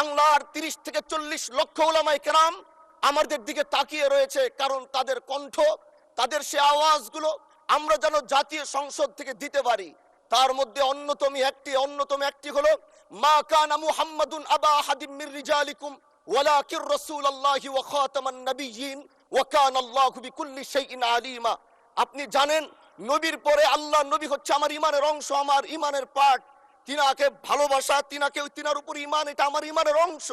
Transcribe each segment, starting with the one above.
বাংলার 30 থেকে 40 লক্ষ উলামায়ে কেরাম আমাদের দিকে তাকিয়ে রয়েছে, কারণ তাদের কণ্ঠ, তাদের সে আওয়াজগুলো আমরা যেন জাতীয় সংসদ থেকে দিতে পারি। তার মধ্যে অন্যতম একটি হলো মা কানা মুহাম্মাদুন আবা আহাদিম মির রিজালিকুম ওয়ালাকির রাসূলুল্লাহি ওয়া খাতামান নাবিয়্যিন ওয়া কানা আল্লাহু বিকুল্লি শাইইন আলিমা। আপনি জানেন নবীর পরে আল্লাহ নবী হচ্ছে আমার ইমানের অংশ, আমার ইমানের পার্ট। তিনাকে ভালোবাসা, তিনার উপর ইমান, এটা আমার ইমানের অংশ।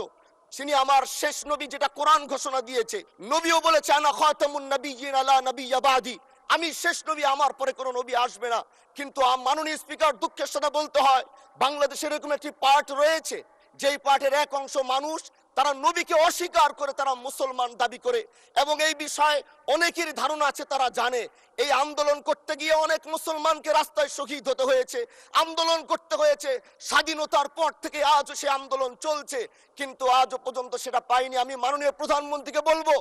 তিনি আমার শেষ নবী, যেটা কোরআন ঘোষণা দিয়েছে। নবীও বলেছে আনা খাতামুন নাবিয়্যিন আলা নাবিয়্যা বাদি, আমি শেষ নবী, আমার পরে কোনো নবী আসবে না। কিন্তু মাননীয় স্পিকার, দুঃখের সাথে বলতে হয় বাংলাদেশে এরকম একটি পার্ট রয়েছে, যেই পার্টের এক অংশ মানুষ তারা নবীকে অস্বীকার করে, তারা মুসলমান দাবি করে। এবং এই বিষয়ে অনেকেরই ধারণা আছে, তারা জানে এই আন্দোলন করতে গিয়ে অনেক মুসলমানকে রাস্তায় শহীদ হতে হয়েছে, আন্দোলন করতে হয়েছে। স্বাধীনতার পর থেকে আজও সে আন্দোলন চলছে, কিন্তু আজও পর্যন্ত সেটা পাইনি। আমি মাননীয় প্রধানমন্ত্রীকে বলবো,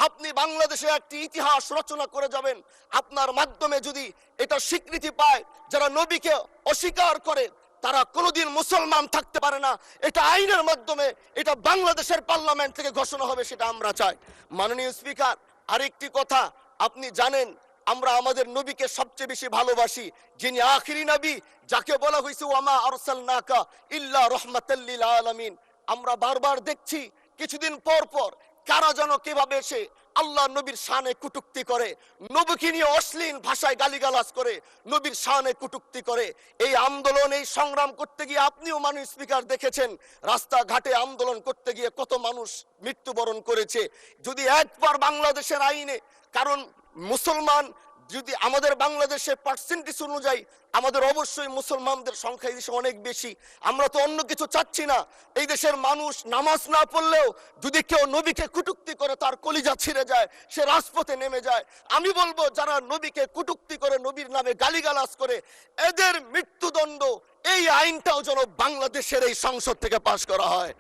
আপনি বাংলাদেশে একটি ইতিহাস রচনা করে যাবেন। আপনার মাধ্যমে যদি এটা স্বীকৃতি পায়, যারা নবীকে অস্বীকার করে তারা কোনোদিন মুসলমান থাকতে পারে না, এটা আইনের মাধ্যমে, এটা বাংলাদেশের পার্লামেন্ট থেকে ঘোষণা হবে, সেটা আমরা চাই। মাননীয় স্পিকার, আরেকটি কথা, আপনি জানেন আমরা আমাদের নবীকে সবচেয়ে বেশি ভালোবাসি, যিনি আখিরি নবী, যাকে বলা হয়েছে ওয়ামা আরসালনাকা ইল্লা রাহমাতাল লিল আলামিন। আমরা বারবার দেখছি কিছুদিন পর পর কারা যেন কিভাবে এসে আল্লাহ নবীর শানে কটূক্তি করে, নবীকে নিয়ে অশ্লীল ভাষায় গালিগালাজ করে, নবীর শানে কটূক্তি করে। এই আন্দোলন, এই সংগ্রাম করতে গিয়ে আপনিও মাননীয় স্পিকার দেখেছেন, রাস্তাঘাটে আন্দোলন করতে গিয়ে কত মানুষ মৃত্যুবরণ করেছে। যদি একবার বাংলাদেশের আইনে, কারণ মুসলমান যদি আমাদের বাংলাদেশের পার্সেন্টেজ অনুযায়ী আমাদের অবশ্যই মুসলমানদের সংখ্যা এই দেশে অনেক বেশি। আমরা তো অন্য কিছু চাচ্ছি না। এই দেশের মানুষ নামাজ না পড়লেও যদি কেউ নবীকে কটূক্তি করে, তার কলিজা ছিঁড়ে যায়, সে রাজপথে নেমে যায়। আমি বলবো, যারা নবীকে কটূক্তি করে, নবীর নামে গালিগালাজ করে, এদের মৃত্যুদণ্ড, এই আইনটাও যেন বাংলাদেশের এই সংসদ থেকে পাশ করা হয়।